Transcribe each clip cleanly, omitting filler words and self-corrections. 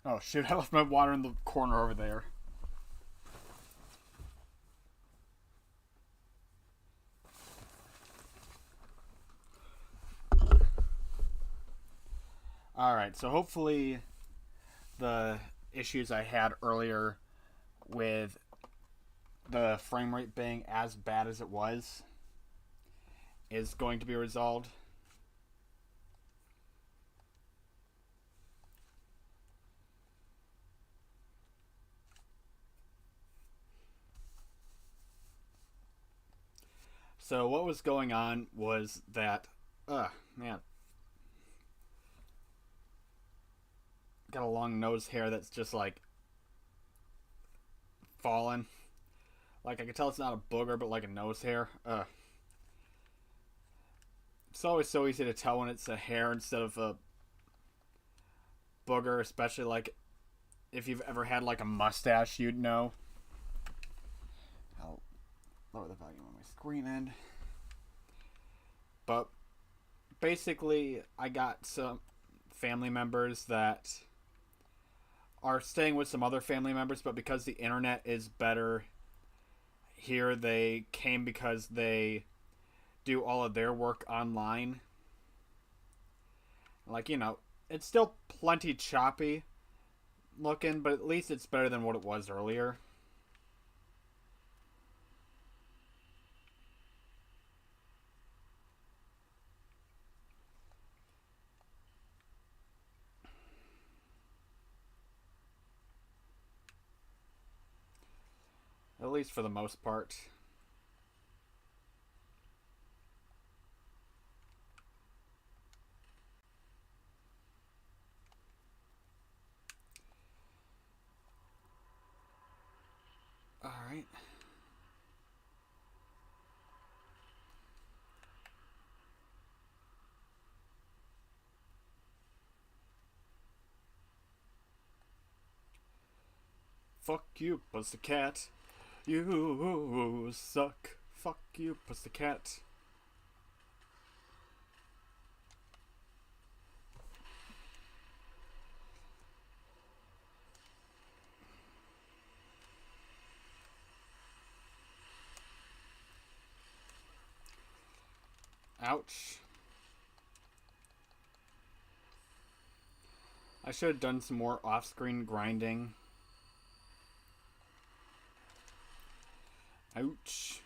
Oh shit, I left my water in the corner over there. Alright, so hopefully the issues I had earlier with the frame rate being as bad as it was is going to be resolved. So what was going on was that, man, got a long nose hair that's just like fallen. Like I can tell it's not a booger, but like a nose hair. It's always so easy to tell when it's a hair instead of a booger, especially like if you've ever had like a mustache, you'd know. I'll lower the volume on my screen end. But basically, I got some family members that are staying with some other family members, but because the internet is better here, they came because they do all of their work online. Like, it's still plenty choppy looking, but at least it's better than what it was earlier. At least for the most part. Alright. Fuck you, Pussycat. You suck. Fuck you, Pussycat. Ouch. I should have done some more off-screen grinding. Ouch.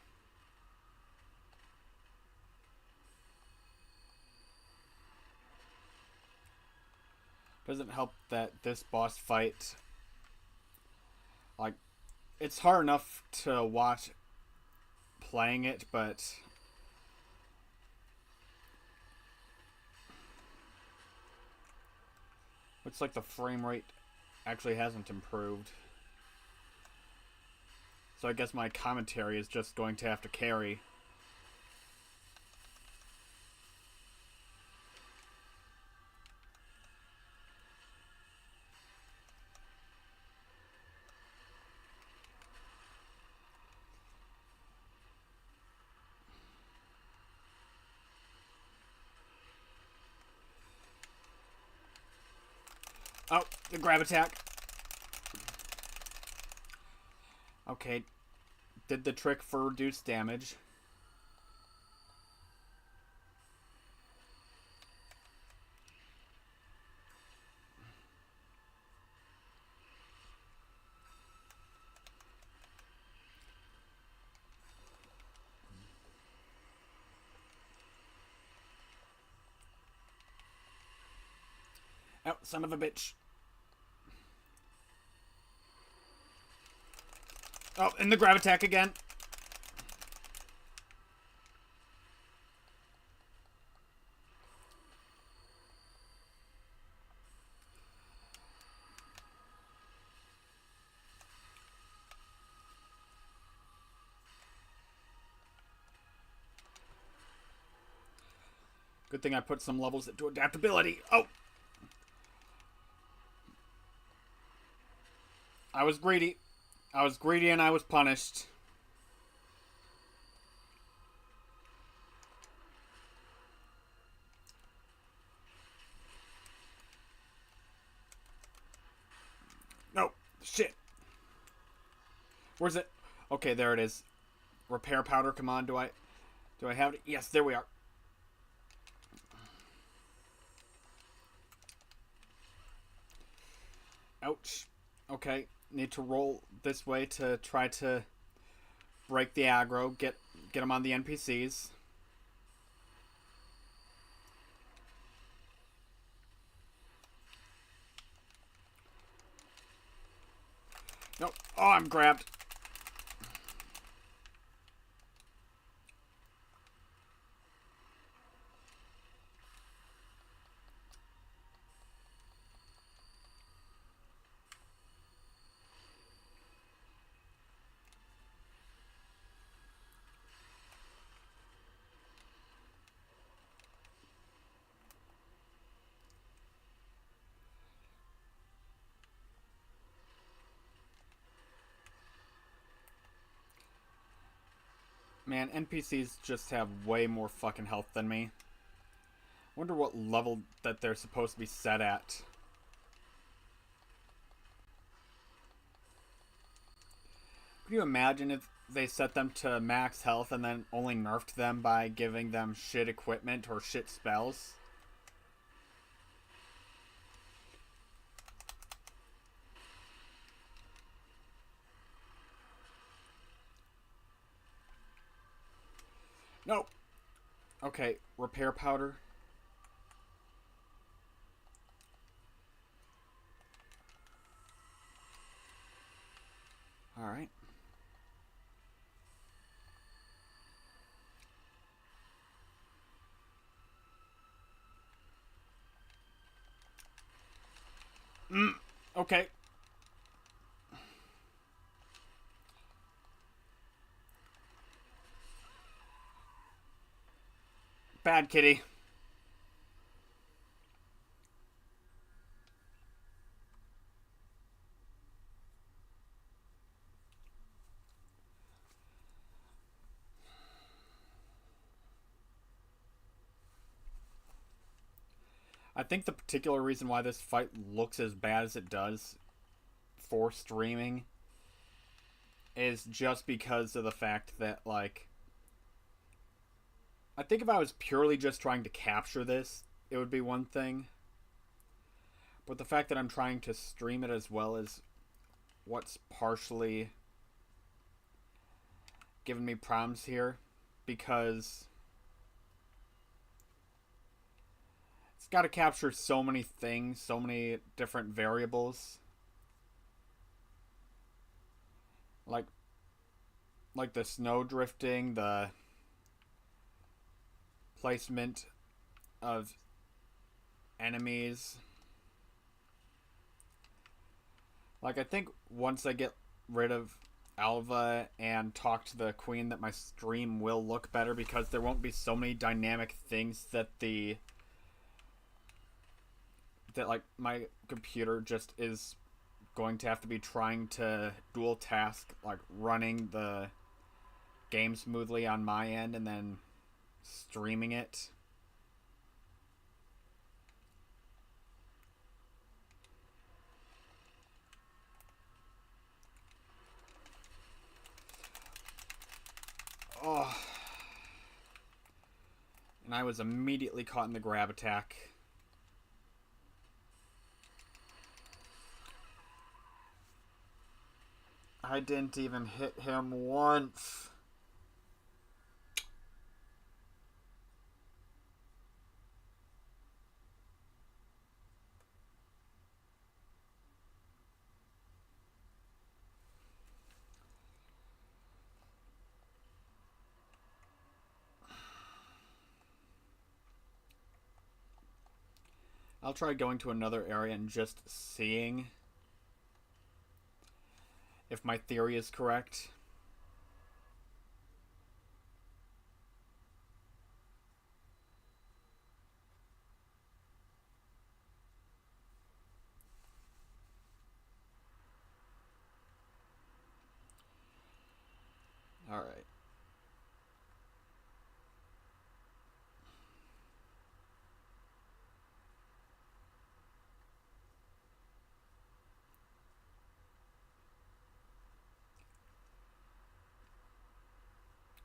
Doesn't help that this boss fight, like, it's hard enough to watch playing it, but looks like the frame rate actually hasn't improved. So I guess my commentary is just going to have to carry. Oh, the grab attack. Okay, did the trick for reduced damage. Oh, son of a bitch. Oh, and the grab attack again. Good thing I put some levels into adaptability. Oh! I was greedy. I was greedy and I was punished. Shit. Where's it? Okay, there it is. Repair powder. Come on. Do I have it? Yes, there we are. Ouch. Okay. Need to roll this way to try to break the aggro. Get them on the NPCs. Nope. Oh, I'm grabbed. Man, NPCs just have way more fucking health than me. Wonder what level that they're supposed to be set at. Could you imagine if they set them to max health and then only nerfed them by giving them shit equipment or shit spells? No. Okay, repair powder. Alright. Okay. Bad kitty. I think the particular reason why this fight looks as bad as it does for streaming is just because of the fact that, like, I think if I was purely just trying to capture this, it would be one thing. But the fact that I'm trying to stream it as well is what's partially given me problems here. Because it's got to capture so many things, so many different variables. Like the snow drifting, the placement of enemies. Like, I think once I get rid of Aava and talk to the queen, that my stream will look better because there won't be so many dynamic things that like my computer just is going to have to be trying to dual task, like running the game smoothly on my end and then streaming it. Oh. And I was immediately caught in the grab attack. I didn't even hit him once. I'll try going to another area and just seeing if my theory is correct. Alright.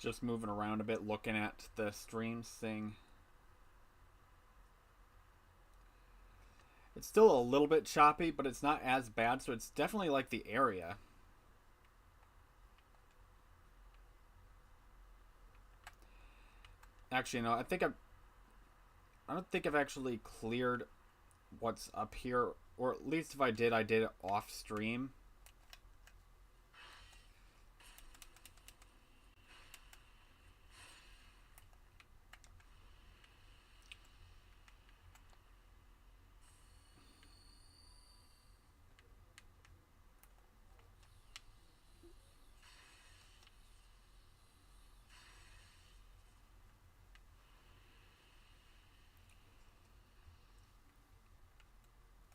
Just moving around a bit, looking at the stream, seeing. It's still a little bit choppy, but it's not as bad, so it's definitely like the area. Actually, no, I don't think I've actually cleared what's up here, or at least if I did it off stream.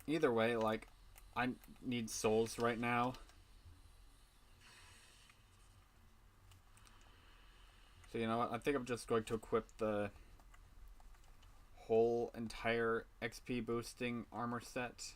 Either way, like, I need souls right now. So, you know what? I think I'm just going to equip the whole entire XP boosting armor set.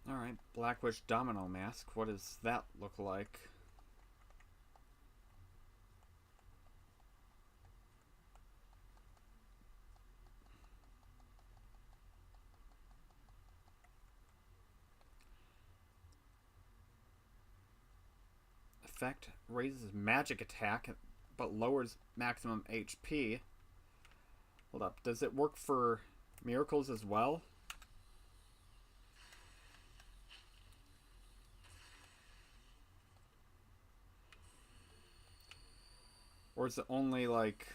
Alright, Blackwish Domino Mask. What does that look like? Effect raises magic attack, but lowers maximum HP. Hold up, does it work for miracles as well? Or is it only like...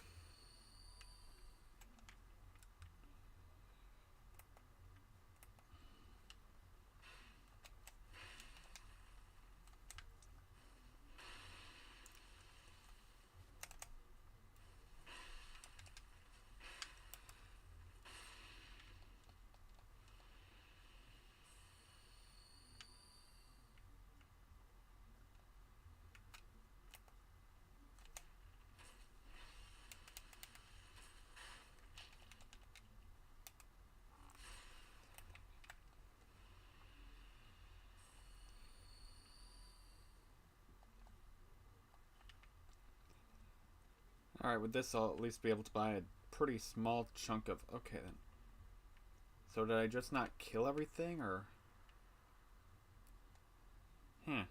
Alright, with this I'll at least be able to buy a pretty small chunk of... Okay then. So did I just not kill everything, or... Hmm.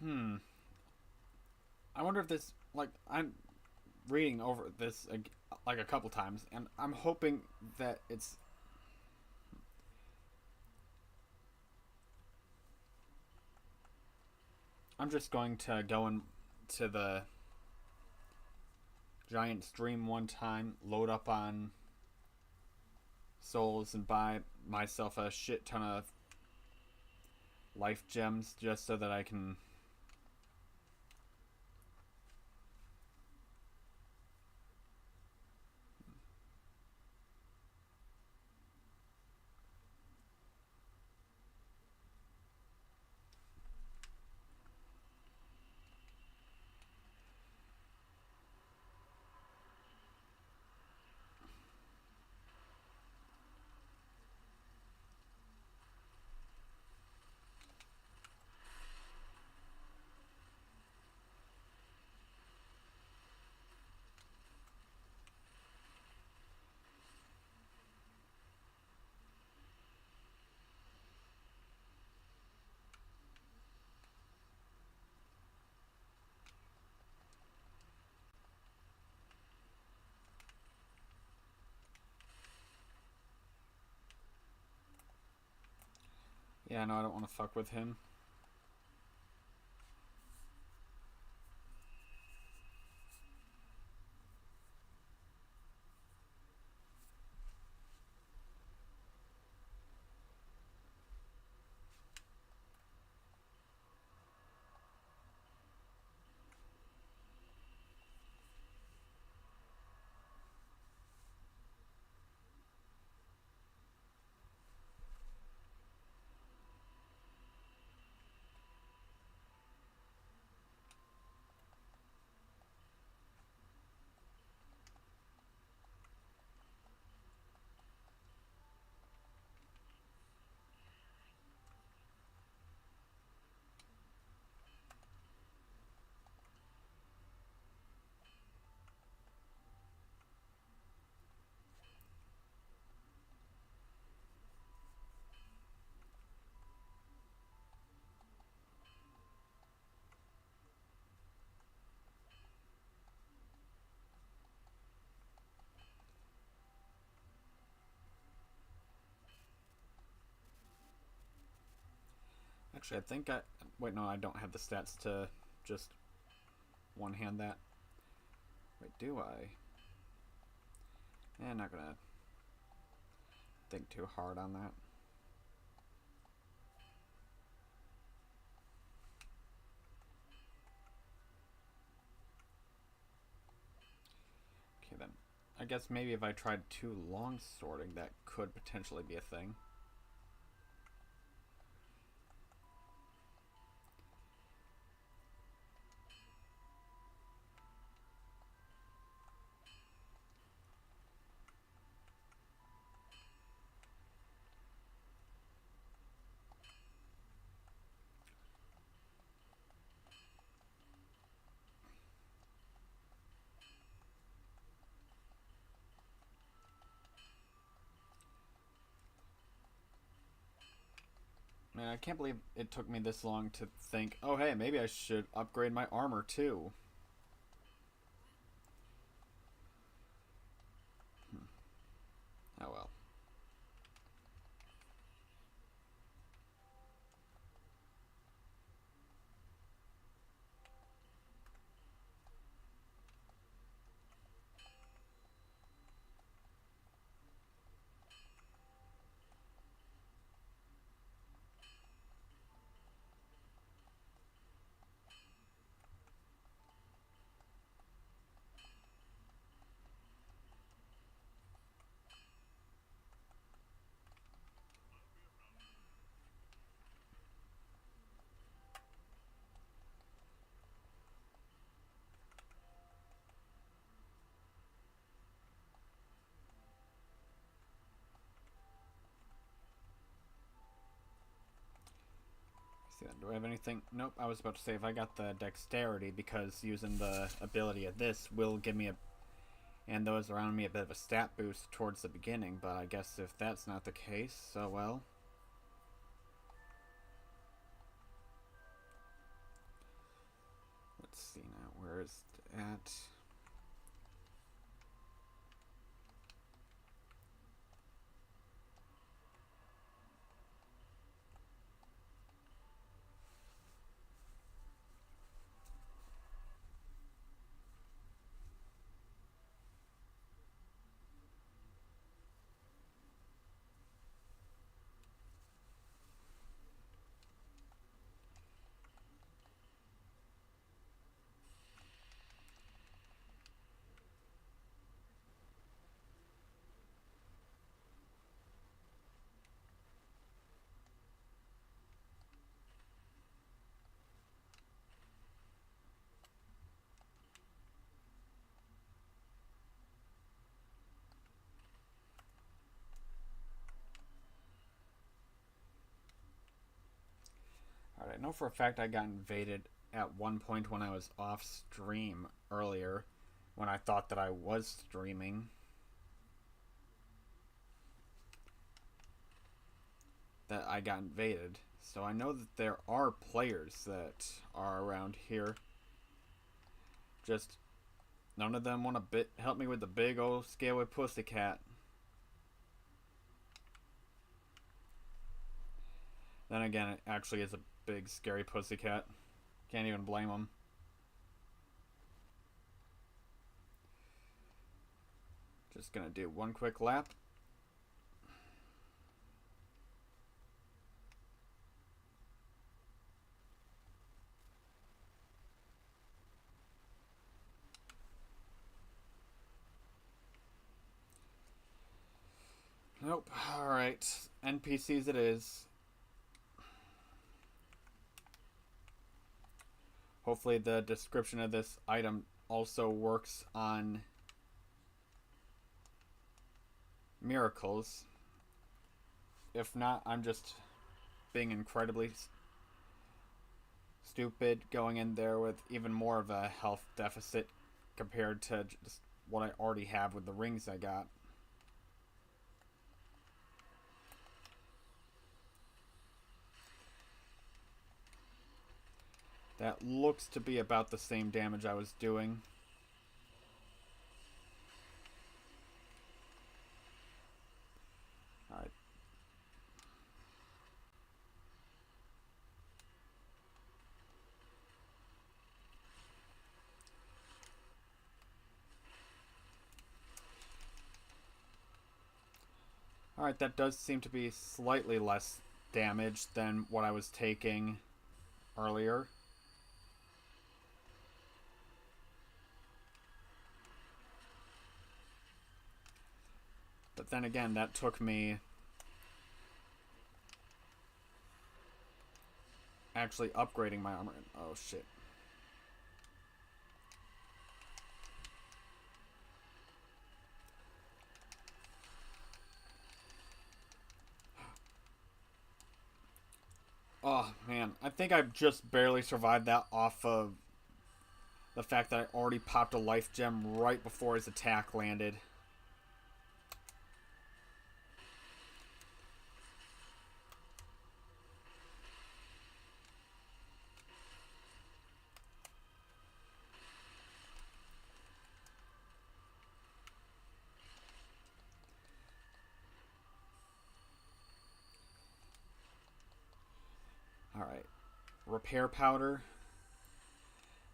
Hmm. I wonder if this, like, I'm reading over this like a couple times, and I'm hoping that it's. I'm just going to go into the giant stream one time, load up on souls, and buy myself a shit ton of life gems just so that I can. Yeah, no, I don't want to fuck with him. Actually, I think I. Wait, no, I don't have the stats to just one hand that. Wait, do I? Yeah, not gonna think too hard on that. Okay, then. I guess maybe if I tried too long sorting, that could potentially be a thing. Man, I can't believe it took me this long to think, oh hey, maybe I should upgrade my armor too. Hmm. Oh well. See that? Do I have anything? Nope. I was about to say if I got the dexterity, because using the ability of this will give me a and those around me a bit of a stat boost towards the beginning. But I guess if that's not the case, so well. let's see now. Where is it at? Alright, I know for a fact I got invaded at one point when I was off stream earlier, when I thought that I was streaming. That I got invaded. So I know that there are players that are around here. Just none of them want to help me with the big old scaly pussycat. Then again, it actually is a big scary pussycat. Can't even blame them. Just gonna do one quick lap. Nope. Alright. NPCs it is. Hopefully the description of this item also works on miracles. If not, I'm just being incredibly stupid going in there with even more of a health deficit compared to just what I already have with the rings I got. That looks to be about the same damage I was doing. Alright. Alright, that does seem to be slightly less damage than what I was taking earlier. But then again, that took me actually upgrading my armor. Oh shit. Oh man, I think I've just barely survived that off of the fact that I already popped a life gem right before his attack landed. Alright. Repair powder.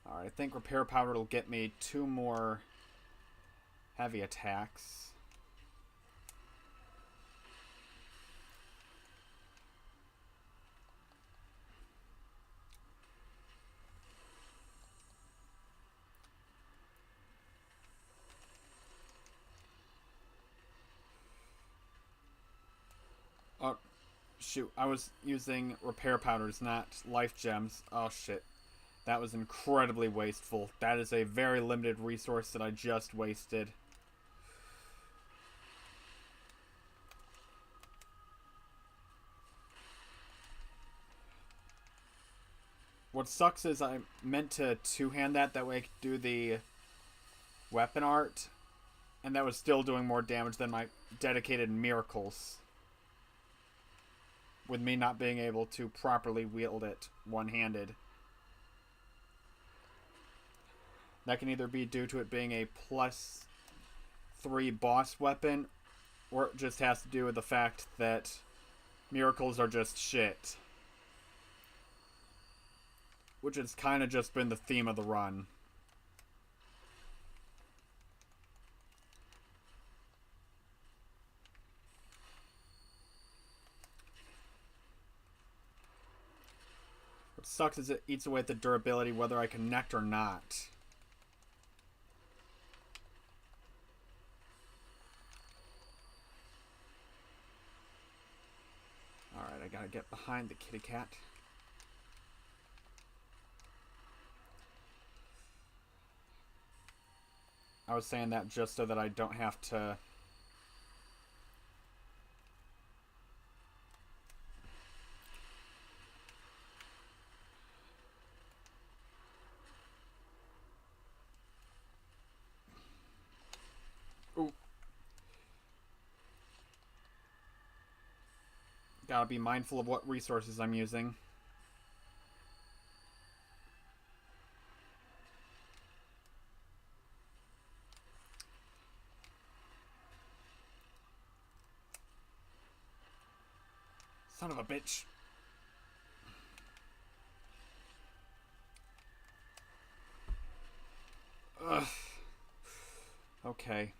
Alright, I think repair powder will get me 2 more heavy attacks. Oh, shoot. I was using repair powders, not life gems. Oh, shit. That was incredibly wasteful. That is a very limited resource that I just wasted. What sucks is I meant to two-hand that way I could do the weapon art, and that was still doing more damage than my dedicated miracles, with me not being able to properly wield it one-handed. That can either be due to it being a +3 boss weapon, or it just has to do with the fact that miracles are just shit. Which has kind of just been the theme of the run. What sucks is it eats away at the durability whether I connect or not. Alright, I gotta get behind the kitty cat. I was saying that just so that I don't have to... Ooh. Gotta be mindful of what resources I'm using. Son of a bitch. Ugh. Okay.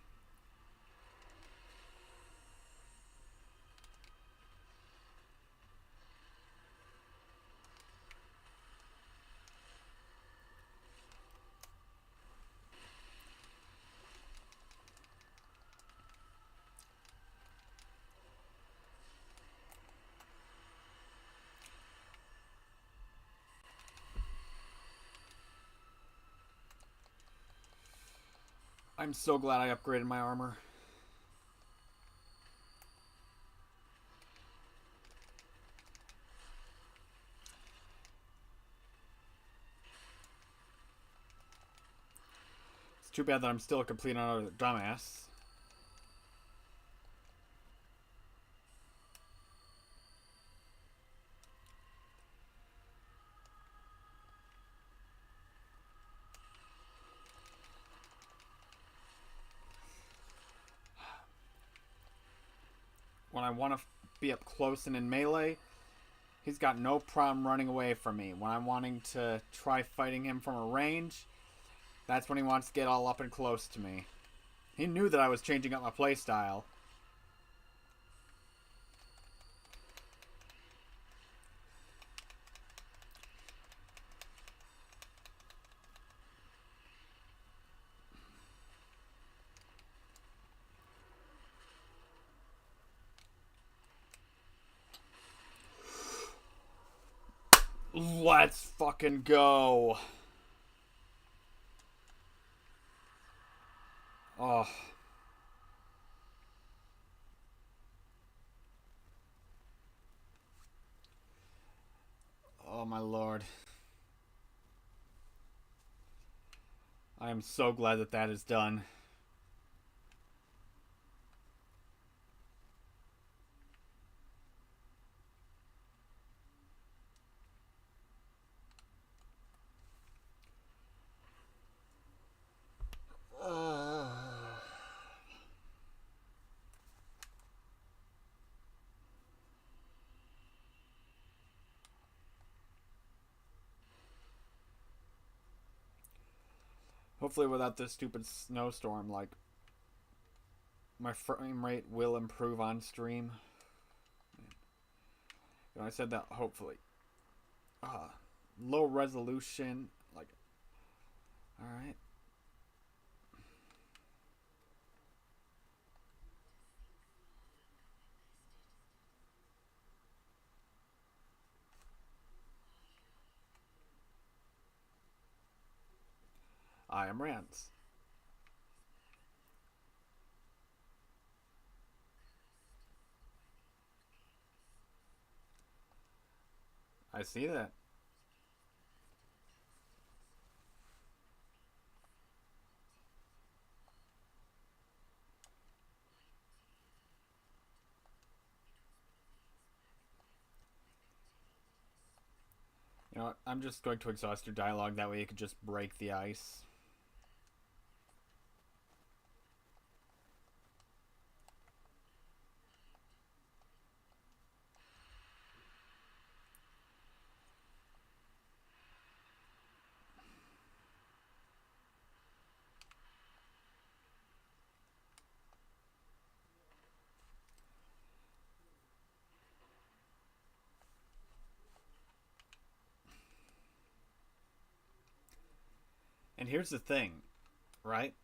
I'm so glad I upgraded my armor. It's too bad that I'm still a complete and utter dumbass. When I want to be up close and in melee, he's got no problem running away from me. When I'm wanting to try fighting him from a range, that's when he wants to get all up and close to me. He knew that I was changing up my playstyle. Let's fucking go. Oh. Oh my lord. I am so glad that that is done. Hopefully without this stupid snowstorm, like, my frame rate will improve on stream. You know, I said that hopefully. Low resolution, like, alright. I am Rance. I see that. You know what? I'm just going to exhaust your dialogue. That way you could just break the ice. And here's the thing, right?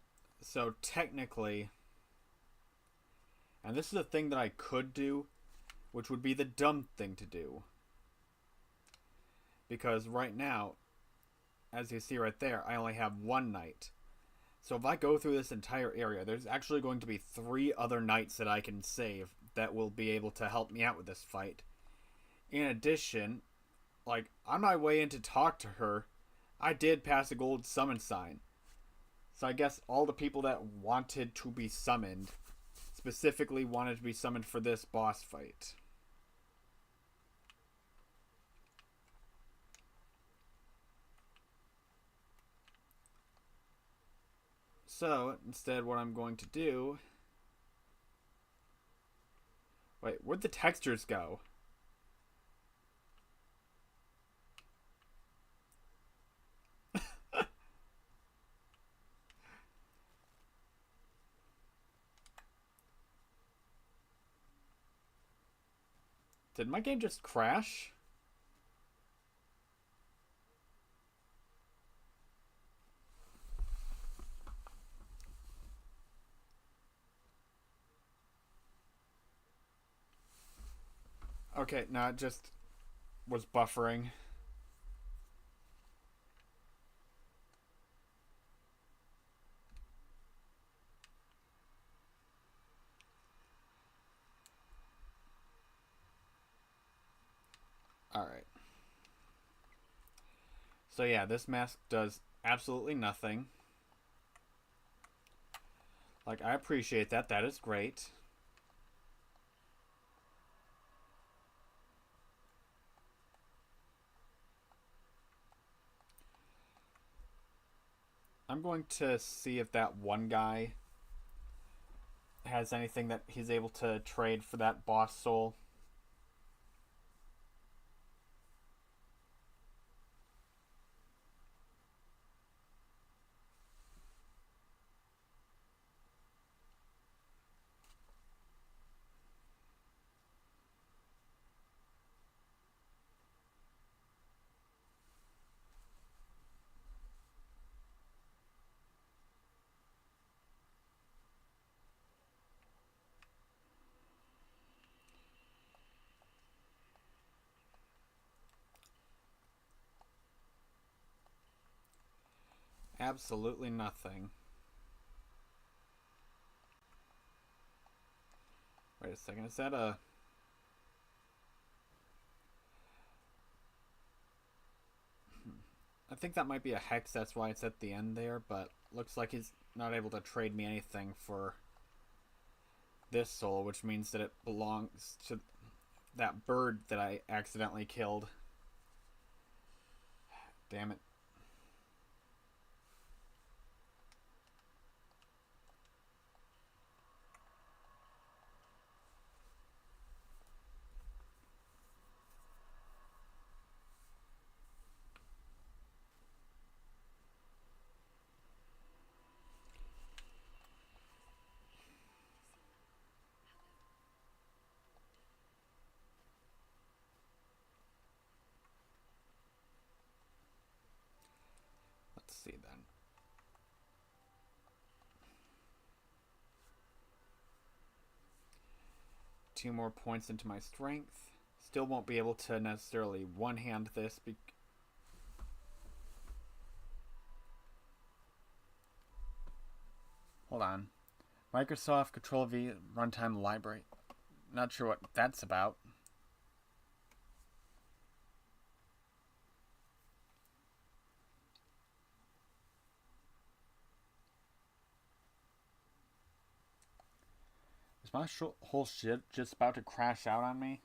So technically, and this is a thing that I could do, which would be the dumb thing to do. Because right now, as you see right there, I only have one knight. So if I go through this entire area, there's actually going to be 3 other knights that I can save that will be able to help me out with this fight. In addition, like, on my way in to talk to her, I did pass a gold summon sign. So I guess all the people that wanted to be summoned specifically wanted to be summoned for this boss fight. So, instead what I'm going to do... Wait, where'd the textures go? Did my game just crash? Okay, no, it just was buffering. Alright. So yeah, this mask does absolutely nothing. Like, I appreciate that. That is great. I'm going to see if that one guy has anything that he's able to trade for that boss soul. Absolutely nothing. Wait a second, is that a... I think that might be a hex, that's why it's at the end there, but looks like he's not able to trade me anything for this soul, which means that it belongs to that bird that I accidentally killed. Damn it. Let's see then. Two more points into my strength. Still won't be able to necessarily one-hand this. Hold on. Microsoft Control V Runtime Library. Not sure what that's about. Is my whole shit just about to crash out on me?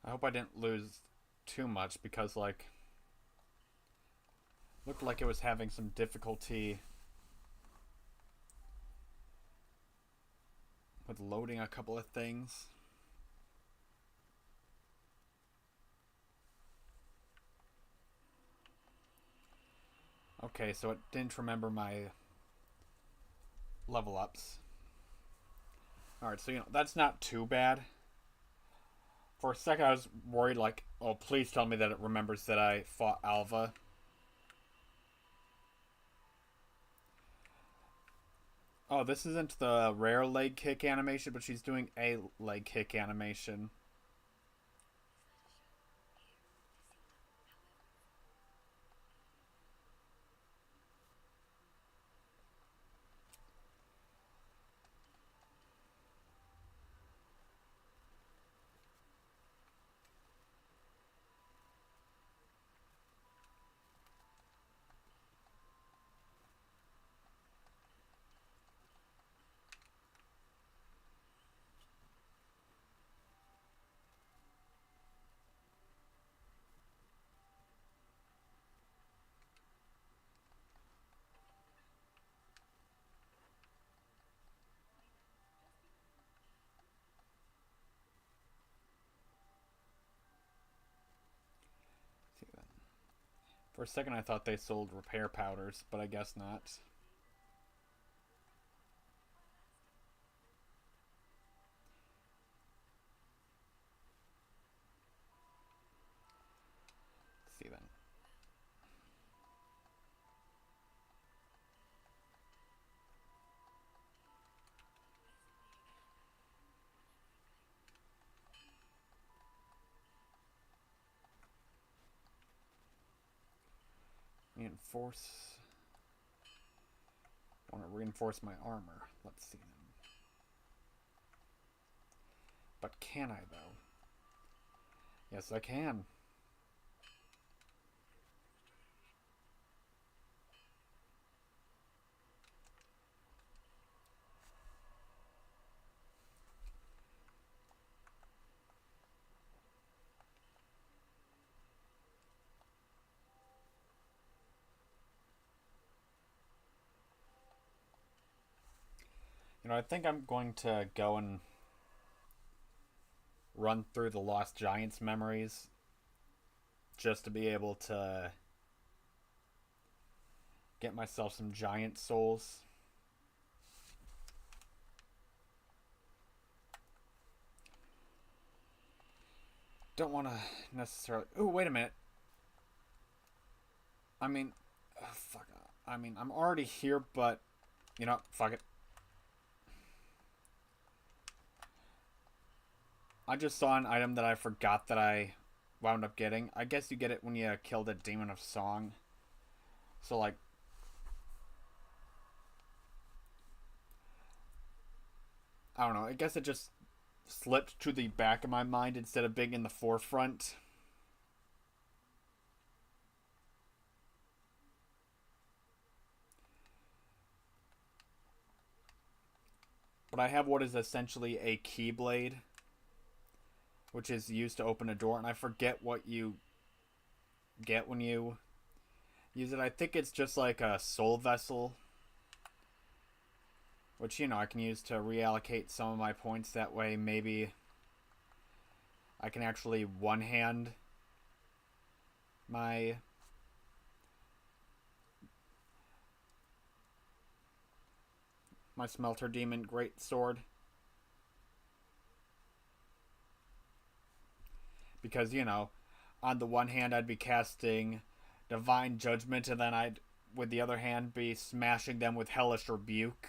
I hope I didn't lose too much because, like, looked like it was having some difficulty with loading a couple of things. Okay, so it didn't remember my level ups. Alright, so, that's not too bad. For a second, I was worried, like, oh, please tell me that it remembers that I fought Aava. Oh, this isn't the rare leg kick animation, but she's doing a leg kick animation. See that. For a second, I thought they sold repair powders, but I guess not. See that. Reinforce. I want to reinforce my armor. Let's see them. But can I, though? Yes, I can. I think I'm going to go and run through the Lost Giants memories just to be able to get myself some giant souls. Don't want to necessarily... Ooh, wait a minute. I mean... fuck. I mean, I'm already here, but... fuck it. I just saw an item that I forgot that I wound up getting. I guess you get it when you kill the Demon of Song. So, like... I don't know. I guess it just slipped to the back of my mind instead of being in the forefront. But I have what is essentially a keyblade, which is used to open a door, and I forget what you get when you use it. I think it's just like a soul vessel, which, I can use to reallocate some of my points. That way, maybe I can actually one-hand my Smelter Demon Great Sword. Because, on the one hand, I'd be casting Divine Judgment, and then I'd, with the other hand, be smashing them with Hellish Rebuke.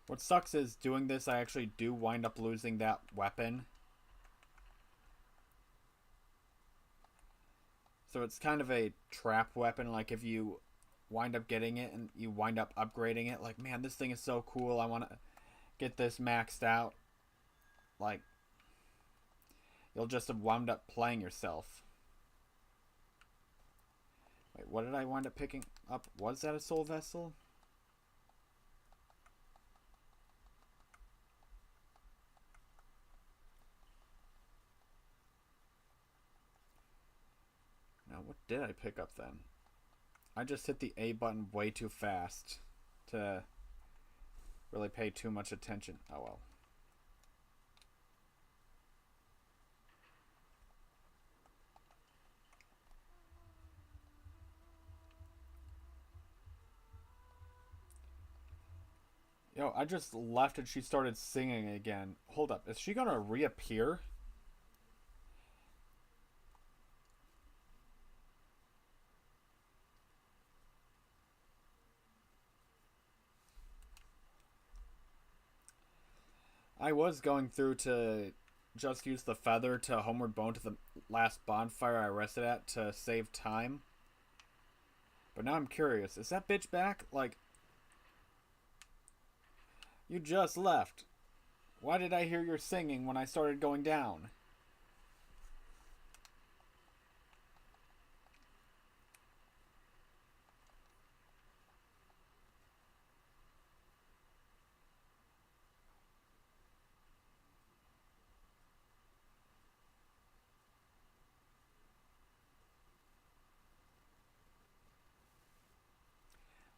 What sucks is doing this, I actually do wind up losing that weapon. So it's kind of a trap weapon. Like, if you wind up getting it and you wind up upgrading it, like, man, this thing is so cool. I want to get this maxed out. like, you'll just have wound up playing yourself. Wait, what did I wind up picking up? Was that a soul vessel? Now, what did I pick up then? I just hit the A button way too fast to really pay too much attention. Oh well. Yo, I just left and she started singing again. Hold up, is she gonna reappear? I was going through to just use the feather to homeward bone to the last bonfire I rested at to save time. But now I'm curious, is that bitch back? Like, you just left. Why did I hear your singing when I started going down?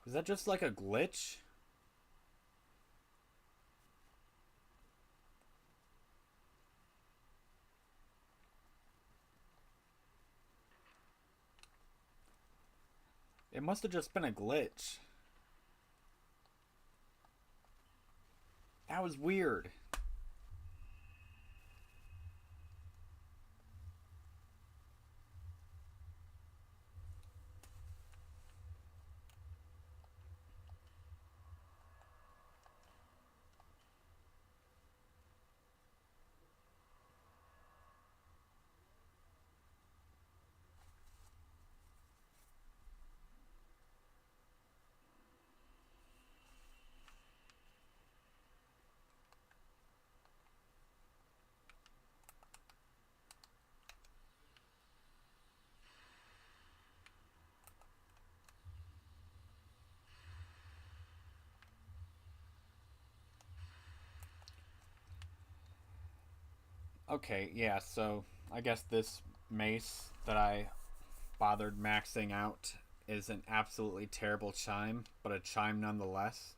Was that just like a glitch? It must have just been a glitch. That was weird. Okay, yeah, so I guess this mace that I bothered maxing out is an absolutely terrible chime, but a chime nonetheless.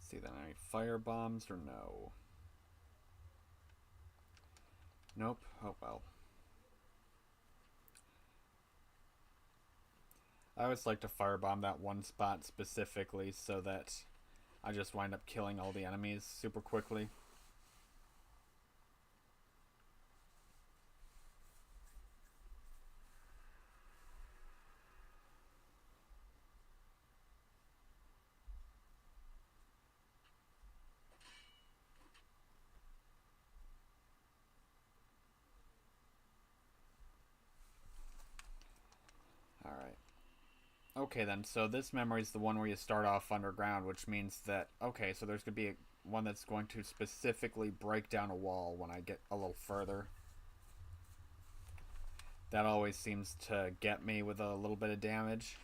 Let's see then, any fire bombs or no? Nope. Oh well. I always like to firebomb that one spot specifically so that I just wind up killing all the enemies super quickly. Alright. Okay then, so this memory is the one where you start off underground, which means that, okay, so there's going to be one that's going to specifically break down a wall when I get a little further. That always seems to get me with a little bit of damage.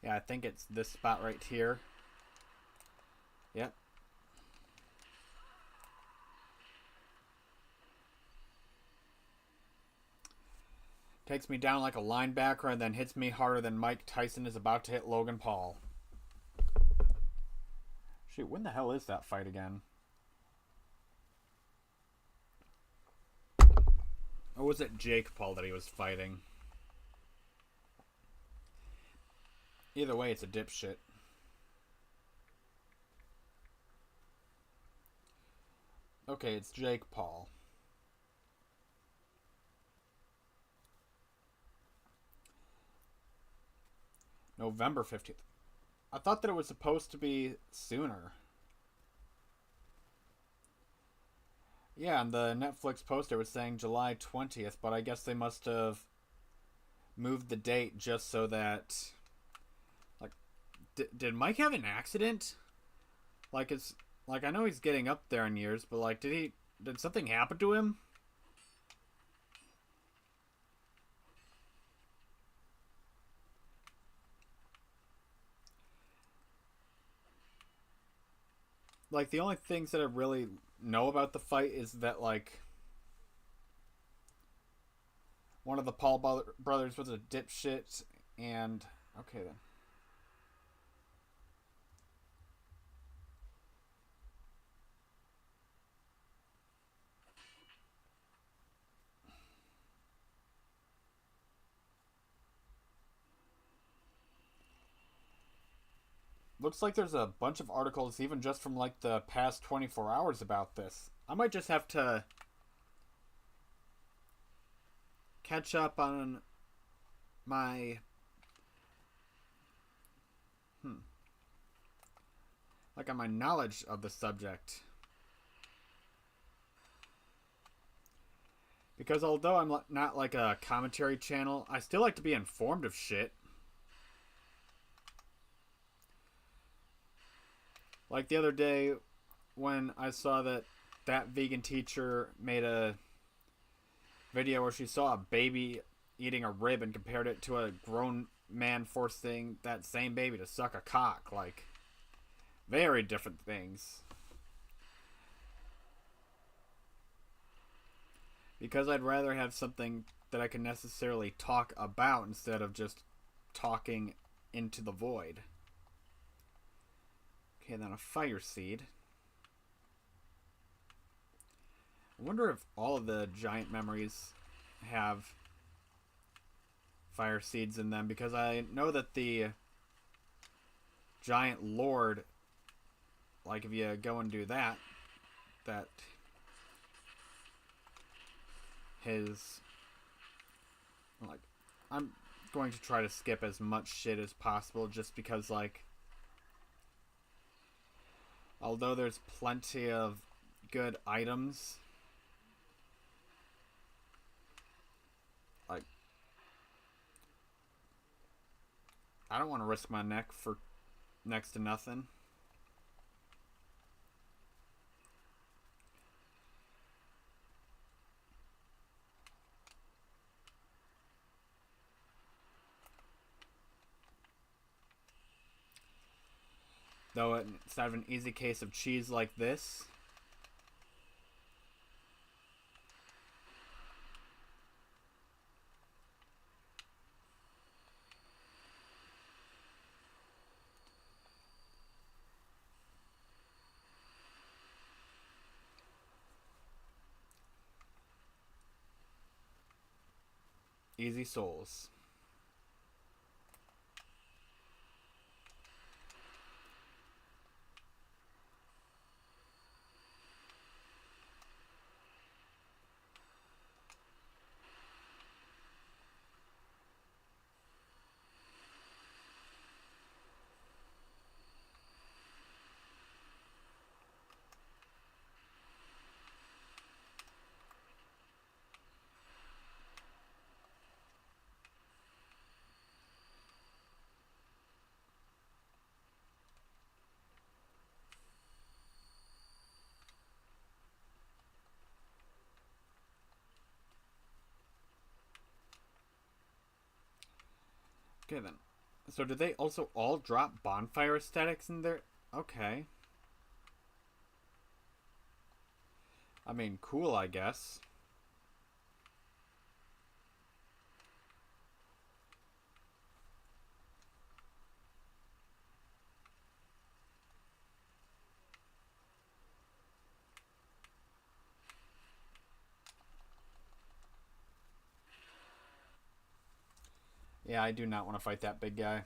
Yeah, I think it's this spot right here. Yep. Takes me down like a linebacker and then hits me harder than Mike Tyson is about to hit Logan Paul. Shoot, when the hell is that fight again? Or was it Jake Paul that he was fighting? Either way, it's a dipshit. Okay, it's Jake Paul. November 15th. I thought that it was supposed to be sooner. Yeah, on the Netflix poster it was saying July 20th, but I guess they must have moved the date just so that. Like, did Mike have an accident? Like, it's. Like, I know he's getting up there in years, but, like, did he. Did something happen to him? Like, the only things that I really know about the fight is that, like, one of the Paul brothers was a dipshit, and. Okay, then. Looks like there's a bunch of articles, even just from like the past 24 hours, about this. I might just have to catch up on my. Hmm. Like on my knowledge of the subject. Because although I'm not like a commentary channel, I still like to be informed of shit. Like the other day when I saw that vegan teacher made a video where she saw a baby eating a rib and compared it to a grown man forcing that same baby to suck a cock. Like, very different things. Because I'd rather have something that I can necessarily talk about instead of just talking into the void. Okay, then a fire seed. I wonder if all of the giant memories have fire seeds in them, because I know that the giant lord, like if you go and do that his, like, I'm going to try to skip as much shit as possible just because, like, although there's plenty of good items, like, I don't want to risk my neck for next to nothing. Though it's not an easy case of cheese like this. Easy souls. Okay then. So did they also all drop bonfire aesthetics in there? Okay. I mean, cool, I guess. Yeah, I do not want to fight that big guy.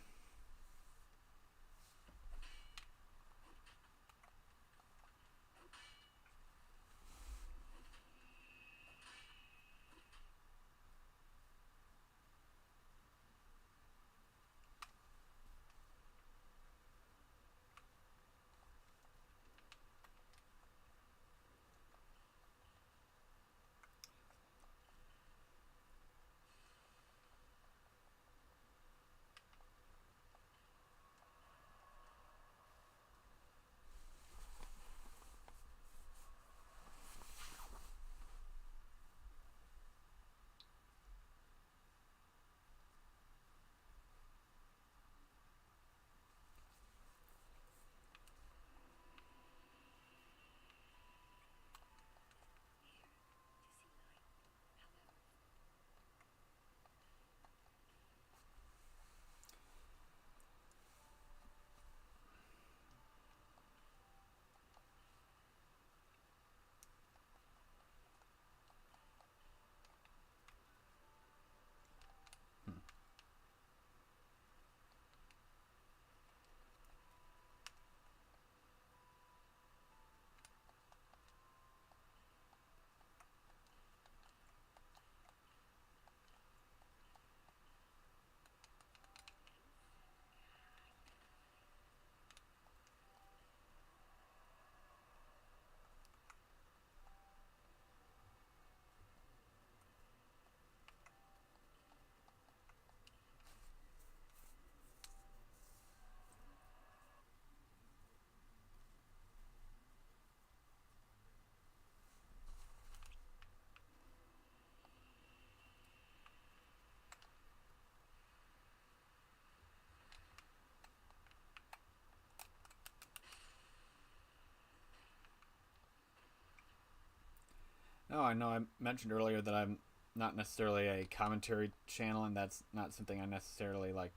I know I mentioned earlier that I'm not necessarily a commentary channel, and that's not something I necessarily like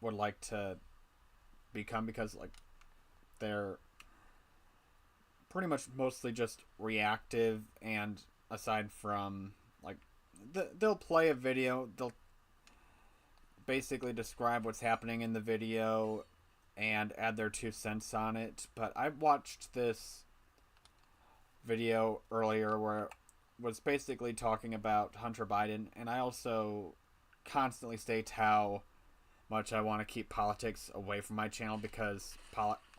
would like to become, because like they're pretty much mostly just reactive, and aside from like they'll play a video, they'll basically describe what's happening in the video and add their 2 cents on it. But I watched this video earlier where it was basically talking about Hunter Biden, and I also constantly state how much I want to keep politics away from my channel, because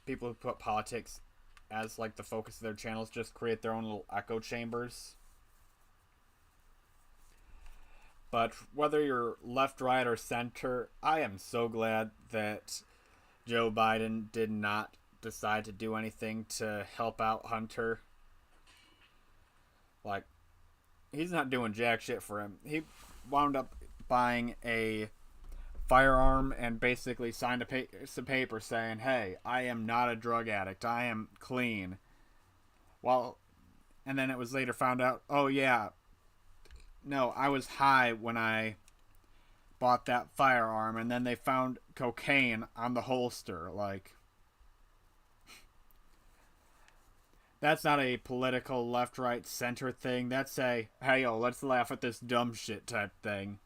people who put politics as like the focus of their channels just create their own little echo chambers. But whether you're left, right, or center, I am so glad that Joe Biden did not decide to do anything to help out Hunter. Like, he's not doing jack shit for him. He wound up buying a firearm and basically signed some paper saying, hey, I am not a drug addict. I am clean. Well, and then it was later found out, oh yeah, no, I was high when I bought that firearm, and then they found cocaine on the holster. Like, that's not a political left, right, center thing. That's a, hey, yo, let's laugh at this dumb shit type thing.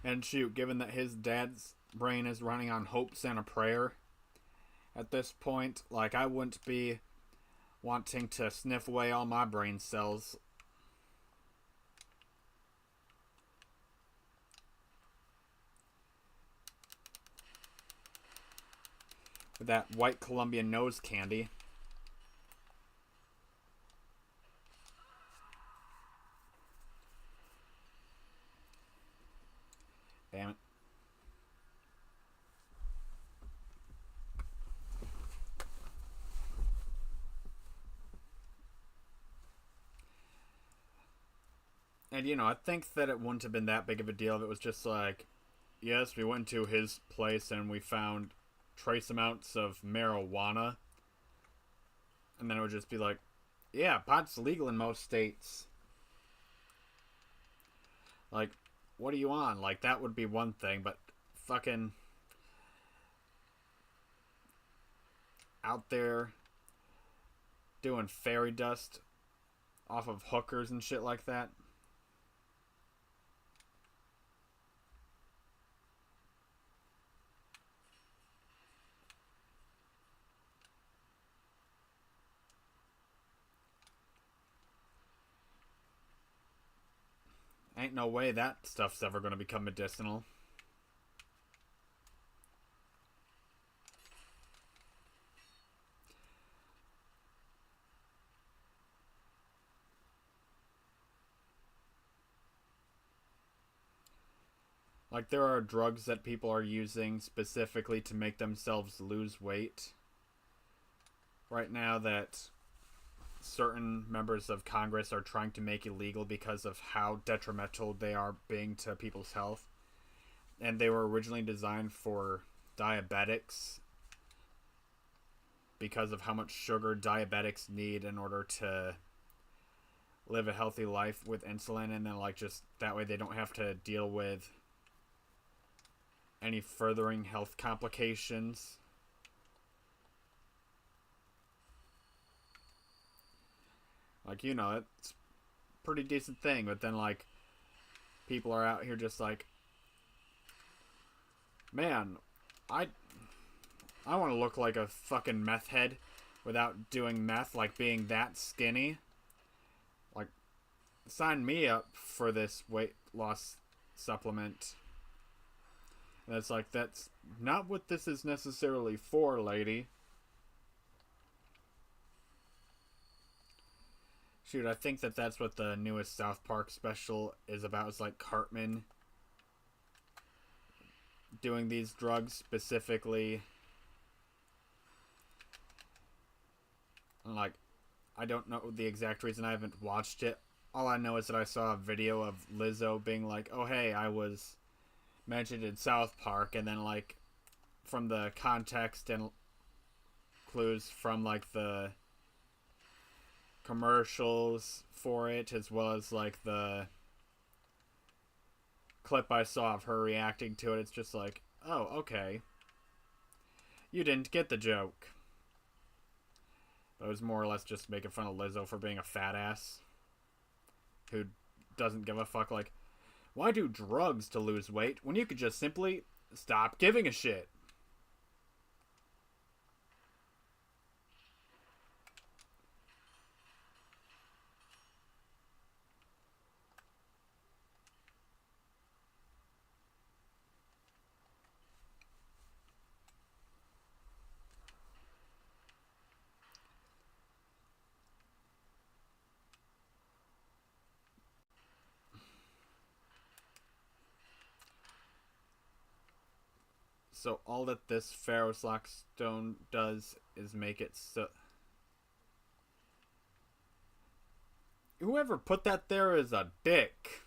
And shoot, given that his dad's brain is running on hopes and a prayer at this point, like, I wouldn't be wanting to sniff away all my brain cells. With that white Colombian nose candy. Damn it. And, you know, I think that it wouldn't have been that big of a deal if it was just like, yes, we went to his place and we found trace amounts of marijuana. And then it would just be like, yeah, pot's legal in most states. Like, what are you on? Like, that would be one thing, but fucking out there doing fairy dust off of hookers and shit like that. Ain't no way that stuff's ever going to become medicinal. Like, there are drugs that people are using specifically to make themselves lose weight right now that certain members of Congress are trying to make illegal because of how detrimental they are being to people's health. And they were originally designed for diabetics because of how much sugar diabetics need in order to live a healthy life with insulin, and then like just that way they don't have to deal with any furthering health complications. Like, you know, it's a pretty decent thing, but then like people are out here just like, man, I want to look like a fucking meth head without doing meth, like being that skinny. Like, sign me up for this weight loss supplement. And it's like, that's not what this is necessarily for, lady. Shoot, I think that that's what the newest South Park special is about. It's like Cartman doing these drugs specifically. And like, I don't know the exact reason. I haven't watched it All I know is that I saw a video of Lizzo being like, "Oh hey, I was mentioned in South Park," and then like from the context and clues from like the commercials for it, as well as like the clip I saw of her reacting to it, it's just like, oh, okay. You didn't get the joke. But it was more or less just making fun of Lizzo for being a fat ass who doesn't give a fuck. Like, why do drugs to lose weight when you could just simply stop giving a shit? So all that this Pharaoh's Lockstone does is make it so. Whoever put that there is a dick.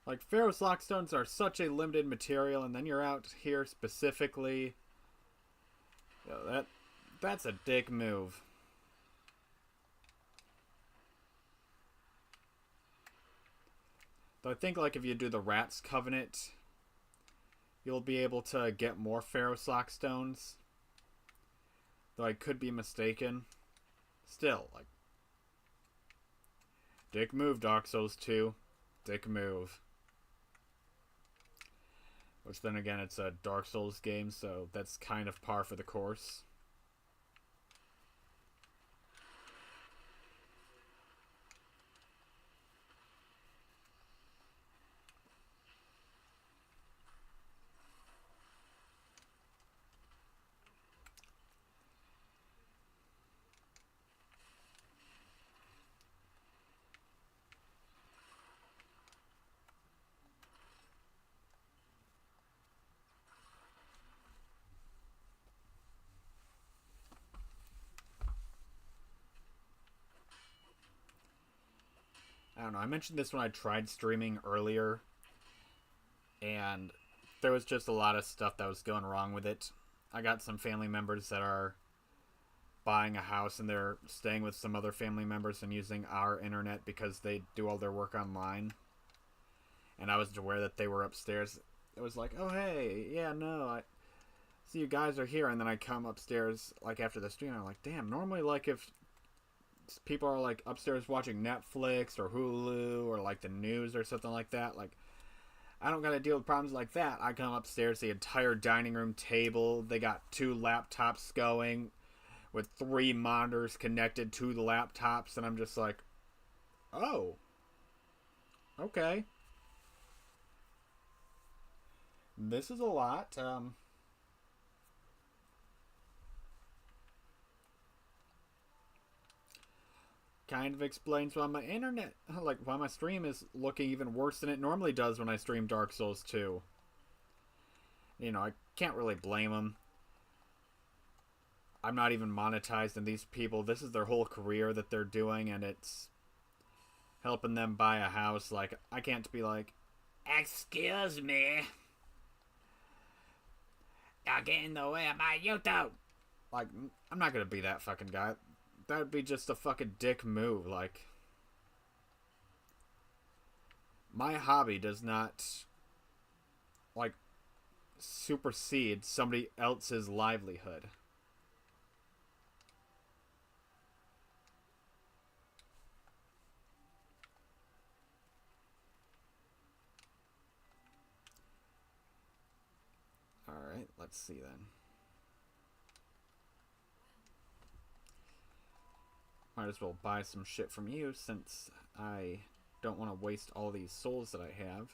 Like, Pharaoh's Lockstones are such a limited material, and then you're out here specifically. You know, that's a dick move. Though I think, like, if you do the Rat's Covenant, you'll be able to get more Pharaoh's Lockstones. Though I could be mistaken. Still, like, dick move, Dark Souls 2. Dick move. Which then again, it's a Dark Souls game, so that's kind of par for the course. I don't know. I mentioned this when I tried streaming earlier, and there was just a lot of stuff that was going wrong with it. I got some family members that are buying a house and they're staying with some other family members and using our internet because they do all their work online. And I was aware that they were upstairs. It was like, oh hey, yeah, no, I see you guys are here, and then I come upstairs like after the stream. And I'm like, damn. Normally, like if people are like upstairs watching Netflix or Hulu or like the news or something like that, like I don't gotta deal with problems like that. I come upstairs, the entire dining room table, they got two laptops going with three monitors connected to the laptops, and I'm just like, oh, okay. This is a lot. Kind of explains why my internet, like why my stream is looking even worse than it normally does when I stream Dark Souls 2. You know, I can't really blame them. I'm not even monetized, and these people, this is their whole career that they're doing, and it's helping them buy a house. Like, I can't be like, excuse me, y'all get in the way of my YouTube. Like, I'm not gonna be that fucking guy. That would be just a fucking dick move. Like, my hobby does not, like, supersede somebody else's livelihood. Alright, let's see then. Might as well buy some shit from you since I don't want to waste all these souls that I have.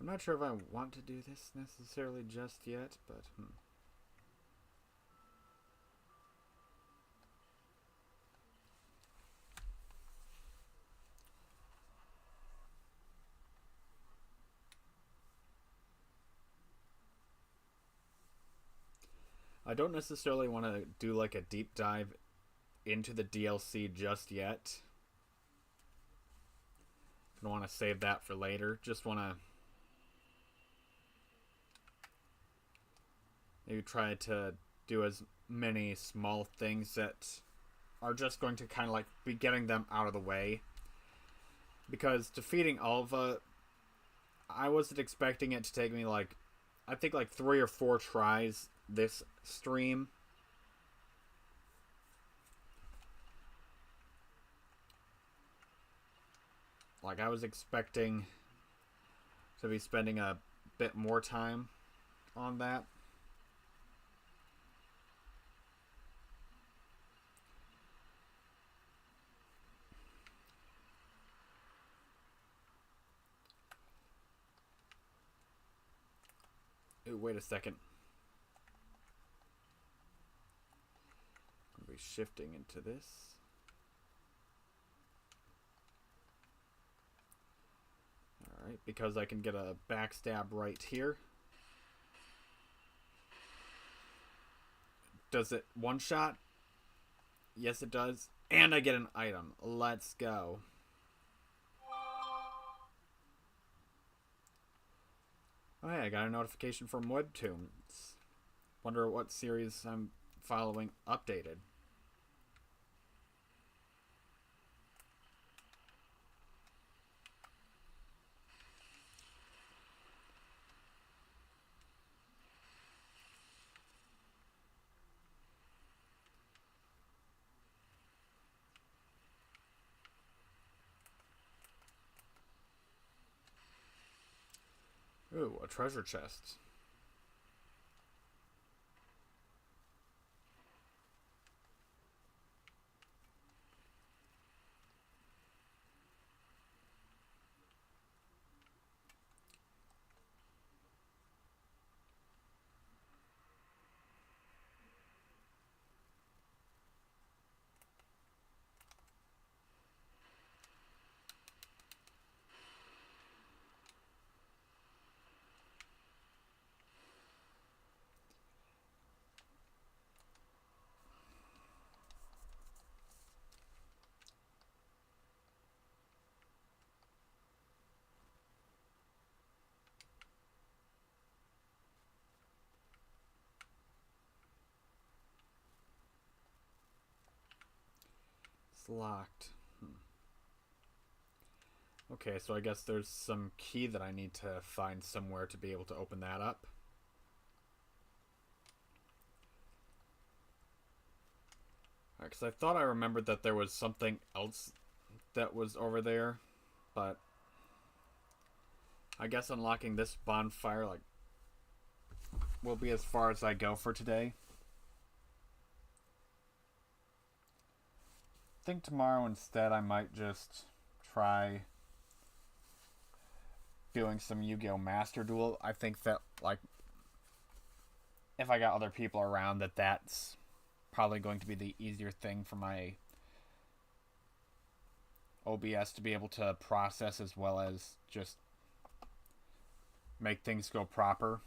I'm not sure if I want to do this necessarily just yet, but I don't necessarily want to do like a deep dive into the DLC just yet. I don't want to save that for later. Just want to maybe try to do as many small things that are just going to kind of like be getting them out of the way. Because defeating Aava, I wasn't expecting it to take me like, I think like 3 or 4 tries this stream. Like, I was expecting to be spending a bit more time on that. Ooh, wait a second. I'll be shifting into this. Alright, because I can get a backstab right here. Does it one shot? Yes, it does. And I get an item. Let's go. Oh, hey, I got a notification from Webtoons. Wonder what series I'm following updated. Ooh, a treasure chest. It's locked. Okay, so I guess there's some key that I need to find somewhere to be able to open that up. Because I thought I remembered that there was something else that was over there, but I guess unlocking this bonfire like will be as far as I go for today. I think tomorrow instead I might just try doing some Yu-Gi-Oh! Master Duel. I think that like if I got other people around that's probably going to be the easier thing for my OBS to be able to process as well as just make things go proper.